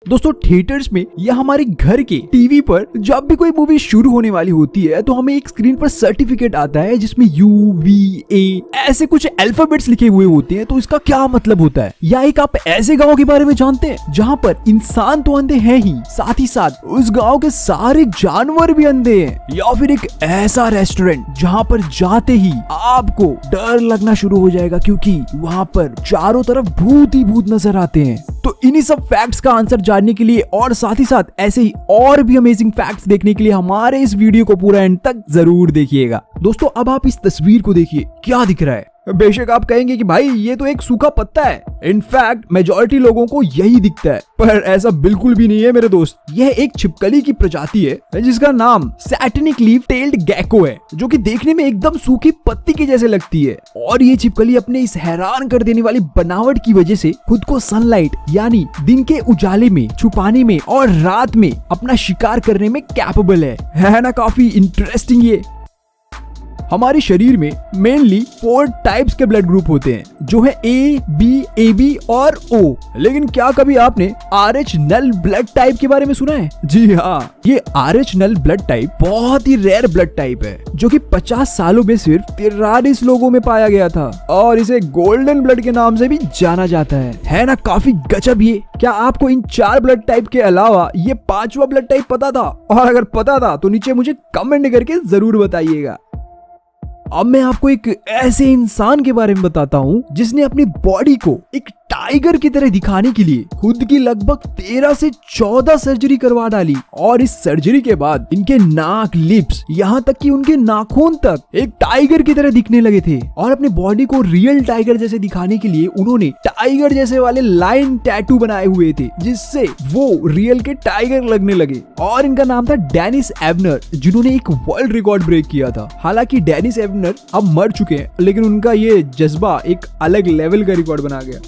दोस्तों थिएटर्स में या हमारे घर के टीवी पर जब भी कोई मूवी शुरू होने वाली होती है तो हमें एक स्क्रीन पर सर्टिफिकेट आता है जिसमें UVA ऐसे कुछ अल्फाबेट्स लिखे हुए होते हैं। तो इसका क्या मतलब होता है? या एक आप ऐसे गांव के बारे में जानते हैं जहां पर इंसान तो अंधे हैं ही, साथ ही साथ उस गांव के सारे जानवर भी अंधे हैं। या फिर एक ऐसा रेस्टोरेंट जहां पर जाते ही आपको डर लगना शुरू हो जाएगा क्योंकि वहां पर चारों तरफ भूत ही भूत नजर आते हैं। तो इन्हीं सब फैक्ट्स का आंसर जानने के लिए और साथ ही साथ ऐसे ही और भी अमेजिंग फैक्ट्स देखने के लिए हमारे इस वीडियो को पूरा एंड तक जरूर देखिएगा। दोस्तों अब आप इस तस्वीर को देखिए, क्या दिख रहा है? बेशक आप कहेंगे कि भाई ये तो एक सूखा पत्ता है। इनफैक्ट मेजॉरिटी लोगों को यही दिखता है, पर ऐसा बिल्कुल भी नहीं है मेरे दोस्त। यह एक छिपकली की प्रजाति है जिसका नाम सैटिनिक लीफ टेल्ड गेको है, जो कि देखने में एकदम सूखी पत्ती के जैसे लगती है। और ये छिपकली अपने इस हैरान कर देने वाली बनावट की वजह से खुद को सनलाइट यानी दिन के उजाले में छुपाने में और रात में अपना शिकार करने में कैपेबल है ना? काफी इंटरेस्टिंग। ये हमारे शरीर में मेनली 4 टाइप्स के ब्लड ग्रुप होते हैं जो है A, B, AB और O। लेकिन क्या कभी आपने RH नल ब्लड टाइप के बारे में सुना है? जी हाँ, ये RH नल ब्लड टाइप बहुत ही रेयर ब्लड टाइप है जो कि 50 सालों में सिर्फ 43 लोगों में पाया गया था और इसे गोल्डन ब्लड के नाम से भी जाना जाता है ना? काफी गजब। ये क्या आपको इन 4 ब्लड टाइप के अलावा ये 5वां ब्लड टाइप पता था? और अगर पता था तो नीचे मुझे कमेंट करके जरूर बताइएगा। अब मैं आपको एक ऐसे इंसान के बारे में बताता हूँ जिसने अपनी बॉडी को एक टाइगर की तरह दिखाने के लिए खुद की लगभग 13 से 14 सर्जरी करवा डाली। और इस सर्जरी के बाद इनके नाक, लिप्स, यहाँ तक कि उनके नाखून तक एक टाइगर की तरह दिखने लगे थे। और अपने बॉडी को रियल टाइगर जैसे दिखाने के लिए उन्होंने टाइगर जैसे वाले लाइन टैटू बनाए हुए थे जिससे वो रियल के टाइगर लगने लगे। और इनका नाम था डेनिस एवनर, जिन्होंने एक वर्ल्ड रिकॉर्ड ब्रेक किया था। हालांकि डेनिस एवनर अब मर चुके हैं, लेकिन उनका ये जज्बा एक अलग लेवल का रिकॉर्ड बना गया।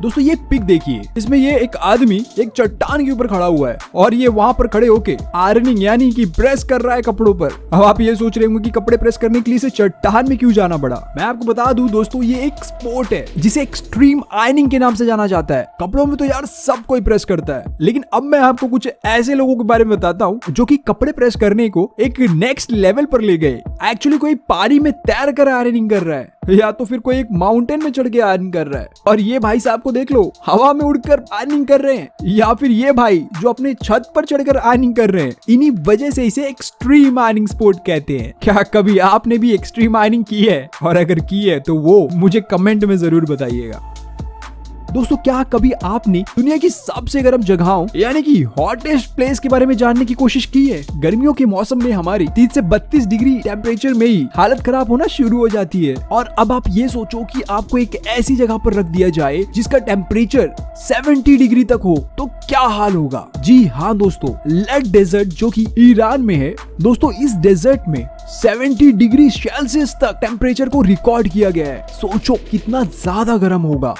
दोस्तों ये पिक देखिए, इसमें ये एक आदमी एक चट्टान के ऊपर खड़ा हुआ है और ये वहां पर खड़े होके आयरनिंग यानी कि प्रेस कर रहा है कपड़ों पर। अब आप ये सोच रहे होंगे कि कपड़े प्रेस करने के लिए इसे चट्टान में क्यों जाना पड़ा। मैं आपको बता दूं दोस्तों, ये एक स्पोर्ट है जिसे एक्सट्रीम आयरनिंग के नाम से जाना जाता है। कपड़ों में तो यार सब कोई प्रेस करता है, लेकिन अब मैं आपको कुछ ऐसे लोगों के बारे में बताता हूँ जो कि कपड़े प्रेस करने को एक नेक्स्ट लेवल पर ले गए। एक्चुअली कोई पानी में तैर कर आयरनिंग कर रहा है या तो फिर कोई एक माउंटेन में चढ़ के आयरनिंग कर रहा है। और ये भाई साहब को देख लो, हवा में उड़कर आयरनिंग कर रहे हैं। या फिर ये भाई जो अपने छत पर चढ़कर आयरनिंग कर रहे हैं। इन्हीं वजह से इसे एक्सट्रीम आयरनिंग स्पोर्ट कहते हैं। क्या कभी आपने भी एक्सट्रीम आयरनिंग की है? और अगर की है तो वो मुझे कमेंट में जरूर बताइएगा। दोस्तों क्या कभी आपने दुनिया की सबसे गर्म जगहों यानी कि हॉटेस्ट प्लेस के बारे में जानने की कोशिश की है? गर्मियों के मौसम में हमारी 30 से 32 डिग्री टेम्परेचर में ही हालत खराब होना शुरू हो जाती है। और अब आप ये सोचो कि आपको एक ऐसी जगह पर रख दिया जाए जिसका टेम्परेचर 70 डिग्री तक हो तो क्या हाल होगा? जी हाँ दोस्तों, लेड डेजर्ट जो कि ईरान में है। दोस्तों इस डेजर्ट में 70 डिग्री सेल्सियस तक टेम्परेचर को रिकॉर्ड किया गया है। सोचो कितना ज्यादा गर्म होगा।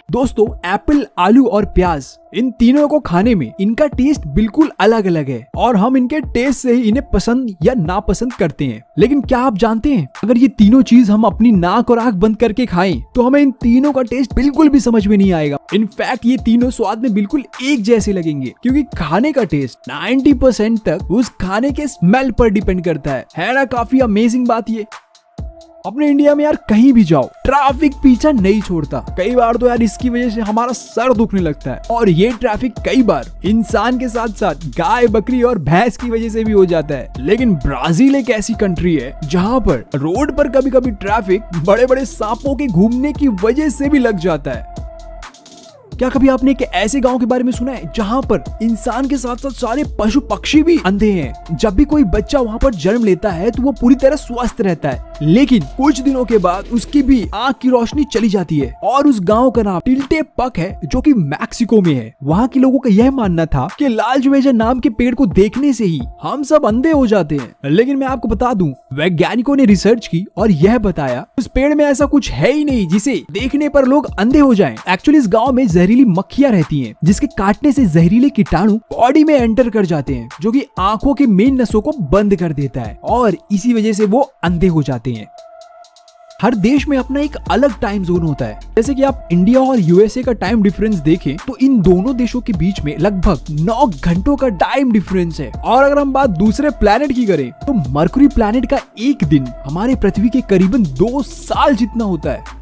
दोस्तों एप्पल, आलू और प्याज, इन तीनों को खाने में इनका टेस्ट बिल्कुल अलग अलग है और हम इनके टेस्ट से ही इन्हें पसंद या नापसंद करते हैं। लेकिन क्या आप जानते हैं, अगर ये तीनों चीज हम अपनी नाक और आंख बंद करके खाएं तो हमें इन तीनों का टेस्ट बिल्कुल भी समझ में नहीं आएगा। इनफैक्ट ये तीनों स्वाद में बिल्कुल एक जैसे लगेंगे क्योंकि खाने का टेस्ट 90% तक उस खाने के स्मेल पर डिपेंड करता है ना? काफी अमेजिंग बात ये। अपने इंडिया में यार कहीं भी जाओ ट्रैफिक पीछा नहीं छोड़ता। कई बार तो यार इसकी वजह से हमारा सर दुखने लगता है। और ये ट्रैफिक कई बार इंसान के साथ साथ गाय, बकरी और भैंस की वजह से भी हो जाता है। लेकिन ब्राजील एक ऐसी कंट्री है जहाँ पर रोड पर कभी कभी ट्रैफिक बड़े बड़े सांपों के घूमने की वजह से भी लग जाता है। क्या कभी आपने एक ऐसे गांव के बारे में सुना है जहां पर इंसान के साथ साथ सारे पशु पक्षी भी अंधे हैं? जब भी कोई बच्चा वहां पर जन्म लेता है तो वो पूरी तरह स्वस्थ रहता है, लेकिन कुछ दिनों के बाद उसकी भी आंख की रोशनी चली जाती है। और उस गांव का नाम टिल्टेपक है जो कि मैक्सिको में है। वहाँ के लोगों का यह मानना था कि लाल जुमेजा नाम के पेड़ को देखने से ही हम सब अंधे हो जाते हैं। लेकिन मैं आपको बता दूं, वैज्ञानिकों ने रिसर्च की और यह बताया उस पेड़ में ऐसा कुछ है ही नहीं जिसे देखने पर लोग अंधे हो जाएं। एक्चुअली इस गांव में जहरीली मक्खियां रहती हैं जिसके काटने से जहरीले कीटाणु बॉडी में एंटर कर जाते हैं जो कि आंखों के मेन नसों को बंद कर देता है और इसी वजह से वो अंधे हो जाते हैं। हर देश में अपना एक अलग टाइम जोन होता है। जैसे कि आप इंडिया और यूएसए का टाइम डिफरेंस देखें तो इन दोनों देशों के बीच में लगभग 9 घंटों का टाइम डिफरेंस है। और अगर हम बात दूसरे प्लैनेट की करें तो मरकुरी प्लैनेट का एक दिन हमारे पृथ्वी के करीबन 2 साल जितना होता है।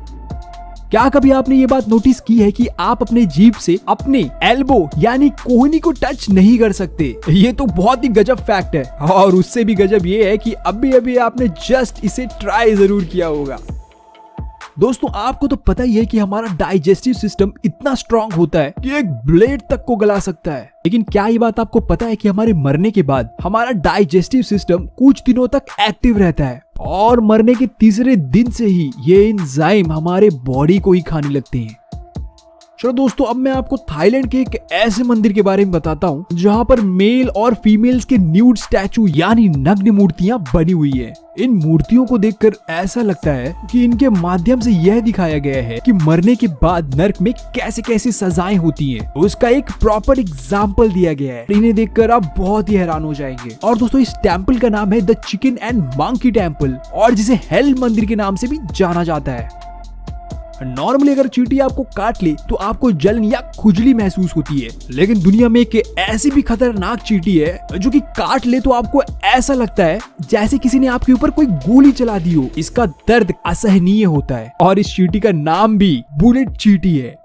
क्या कभी आपने ये बात नोटिस की है कि आप अपने जीभ से अपने एल्बो यानी कोहनी को टच नहीं कर सकते? ये तो बहुत ही गजब फैक्ट है। और उससे भी गजब ये है कि अभी आपने जस्ट इसे ट्राई जरूर किया होगा। दोस्तों आपको तो पता ही है कि हमारा डाइजेस्टिव सिस्टम इतना स्ट्रांग होता है कि एक ब्लेड तक को गला सकता है। लेकिन क्या ये बात आपको पता है कि हमारे मरने के बाद हमारा डाइजेस्टिव सिस्टम कुछ दिनों तक एक्टिव रहता है और मरने के तीसरे दिन से ही ये एंजाइम हमारे बॉडी को ही खाने लगते हैं। चलो दोस्तों, अब मैं आपको थाईलैंड के एक ऐसे मंदिर के बारे में बताता हूँ जहाँ पर मेल और फीमेल्स के न्यूड स्टैचू यानी नग्न मूर्तियाँ बनी हुई है। इन मूर्तियों को देखकर ऐसा लगता है कि इनके माध्यम से यह दिखाया गया है कि मरने के बाद नर्क में कैसे कैसे सजाएं होती हैं। उसका एक प्रॉपर एग्जाम्पल दिया गया है। इन्हें देखकर आप बहुत ही हैरान हो जाएंगे। और दोस्तों इस टेम्पल का नाम है the chicken and monkey temple, और जिसे हेल मंदिर के नाम से भी जाना जाता है। नॉर्मली अगर चींटी आपको काट ले तो आपको जलन या खुजली महसूस होती है, लेकिन दुनिया में एक ऐसी भी खतरनाक चींटी है जो कि काट ले तो आपको ऐसा लगता है जैसे किसी ने आपके ऊपर कोई गोली चला दी हो। इसका दर्द असहनीय होता है और इस चींटी का नाम भी बुलेट चींटी है।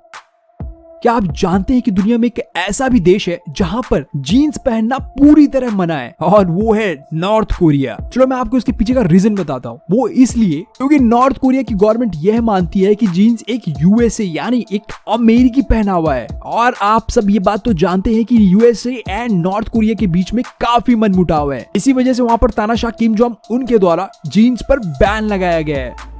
क्या आप जानते हैं कि दुनिया में एक ऐसा भी देश है जहां पर जीन्स पहनना पूरी तरह मना है, और वो है नॉर्थ कोरिया। चलो मैं आपको इसके पीछे का रीजन बताता हूँ। वो इसलिए क्योंकि नॉर्थ कोरिया की गवर्नमेंट यह मानती है कि जीन्स एक यूएसए यानी एक अमेरिकी पहनावा है। और आप सब ये बात तो जानते हैं कि यूएसए एंड नॉर्थ कोरिया के बीच में काफी मनमुटाव है। इसी वजह से वहां पर तानाशाह किम जोंग उन के द्वारा जीन्स पर बैन लगाया गया है।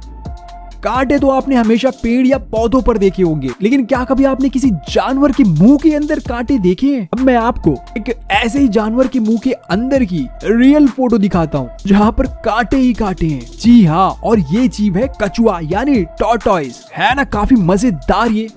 कांटे तो आपने हमेशा पेड़ या पौधों पर देखे होंगे, लेकिन क्या कभी आपने किसी जानवर के मुंह के अंदर कांटे देखे हैं? अब मैं आपको एक ऐसे ही जानवर के मुंह के अंदर की रियल फोटो दिखाता हूँ जहाँ पर कांटे ही कांटे हैं। जी हाँ, और ये जीव है कछुआ यानी टॉर्टॉइस। है ना काफी मजेदार ये।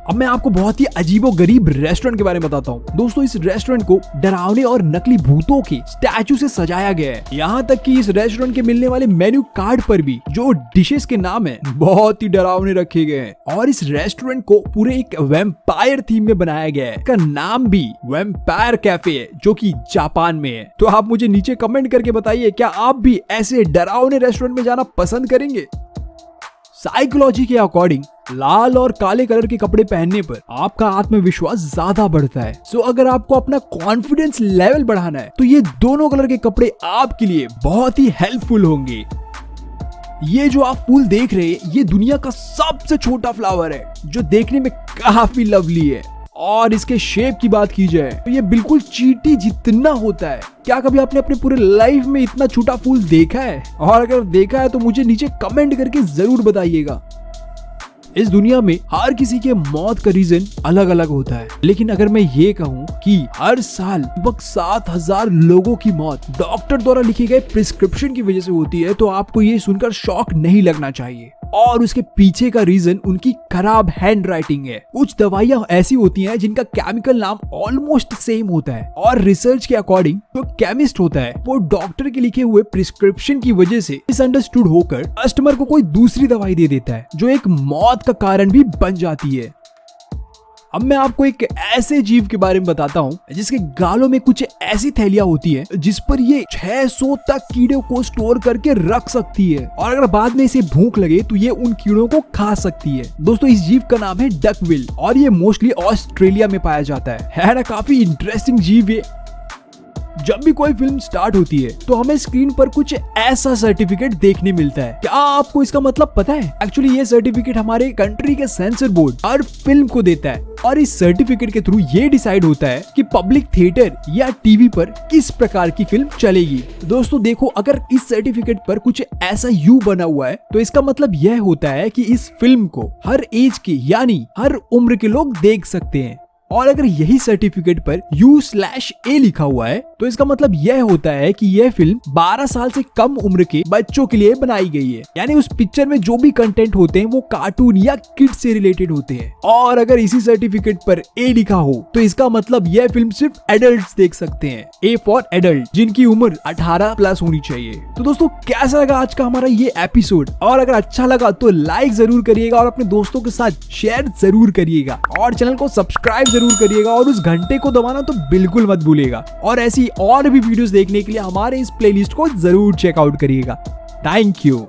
अब मैं आपको बहुत ही अजीबो गरीब रेस्टोरेंट के बारे में बताता हूँ। दोस्तों इस रेस्टोरेंट को डरावने और नकली भूतों के स्टैचू से सजाया गया है। यहाँ तक कि इस रेस्टोरेंट के मिलने वाले मेन्यू कार्ड पर भी जो डिशेस के नाम है बहुत ही डरावने रखे गए हैं। और इस रेस्टोरेंट को पूरे एक वैम्पायर थीम में बनाया गया है। इसका नाम भी वैम्पायर कैफे है जो कि जापान में है। तो आप मुझे नीचे कमेंट करके बताइए, क्या आप भी ऐसे डरावने रेस्टोरेंट में जाना पसंद करेंगे? साइकोलॉजी के अकॉर्डिंग लाल और काले कलर के कपड़े पहनने पर आपका आत्मविश्वास ज्यादा बढ़ता है। सो अगर आपको अपना कॉन्फिडेंस लेवल बढ़ाना है तो ये दोनों कलर के कपड़े आपके लिए बहुत ही हेल्पफुल होंगे। ये जो आप फूल देख रहे हैं ये दुनिया का सबसे छोटा फ्लावर है जो देखने में काफी लवली है। और इसके शेप की बात की जाए तो ये बिल्कुल चींटी जितना होता है। क्या कभी आपने अपने पूरे लाइफ में इतना छोटा फूल देखा है? और अगर देखा है तो मुझे नीचे कमेंट करके जरूर बताइएगा। इस दुनिया में हर किसी के मौत का रीजन अलग अलग होता है, लेकिन अगर मैं ये कहूँ कि हर साल लगभग 7,000 लोगों की मौत डॉक्टर द्वारा लिखे गए प्रिस्क्रिप्शन की वजह से होती है तो आपको ये सुनकर शॉक नहीं लगना चाहिए। और उसके पीछे का रीजन उनकी खराब हैंड राइटिंग है। कुछ दवाइयां ऐसी होती हैं जिनका केमिकल नाम ऑलमोस्ट सेम होता है, और रिसर्च के अकॉर्डिंग जो केमिस्ट होता है वो डॉक्टर के लिखे हुए प्रिस्क्रिप्शन की वजह से मिसअंडरस्टूड होकर कस्टमर को कोई दूसरी दवाई दे देता है जो एक मौत का कारण भी बन जाती है। अब मैं आपको एक ऐसे जीव के बारे में बताता हूँ जिसके गालों में कुछ ऐसी थैलियां होती है जिस पर ये 600 तक कीड़ों को स्टोर करके रख सकती है, और अगर बाद में इसे भूख लगे तो ये उन कीड़ों को खा सकती है। दोस्तों इस जीव का नाम है डकविल और ये मोस्टली ऑस्ट्रेलिया में पाया जाता है ना। काफी इंटरेस्टिंग जीव है। जब भी कोई फिल्म स्टार्ट होती है तो हमें स्क्रीन पर कुछ ऐसा सर्टिफिकेट देखने मिलता है। क्या आपको इसका मतलब पता है? एक्चुअली ये सर्टिफिकेट हमारे कंट्री के सेंसर बोर्ड हर फिल्म को देता है, और इस सर्टिफिकेट के थ्रू ये डिसाइड होता है कि पब्लिक थिएटर या टीवी पर किस प्रकार की फिल्म चलेगी। दोस्तों देखो, अगर इस सर्टिफिकेट पर कुछ ऐसा यू बना हुआ है तो इसका मतलब यह होता है कि इस फिल्म को हर एज के यानी हर उम्र के लोग देख सकते हैं। और अगर यही सर्टिफिकेट पर U/A लिखा हुआ है तो इसका मतलब यह होता है कि यह फिल्म 12 साल से कम उम्र के बच्चों के लिए बनाई गई है। यानी उस पिक्चर में जो भी कंटेंट होते हैं वो कार्टून या किड्स से रिलेटेड होते हैं। और अगर इसी सर्टिफिकेट पर A लिखा हो तो इसका मतलब यह फिल्म सिर्फ एडल्ट्स देख सकते हैं। A फॉर एडल्ट, जिनकी उम्र 18+ होनी चाहिए। तो दोस्तों कैसा लगा आज का हमारा ये एपिसोड? और अगर अच्छा लगा तो लाइक जरूर करिएगा और अपने दोस्तों के साथ शेयर जरूर करिएगा और चैनल को सब्सक्राइब जरूर करिएगा और उस घंटे को दबाना तो बिल्कुल मत भूलिएगा। और ऐसी और भी वीडियोस देखने के लिए हमारे इस प्लेलिस्ट को जरूर चेकआउट करिएगा। Thank you.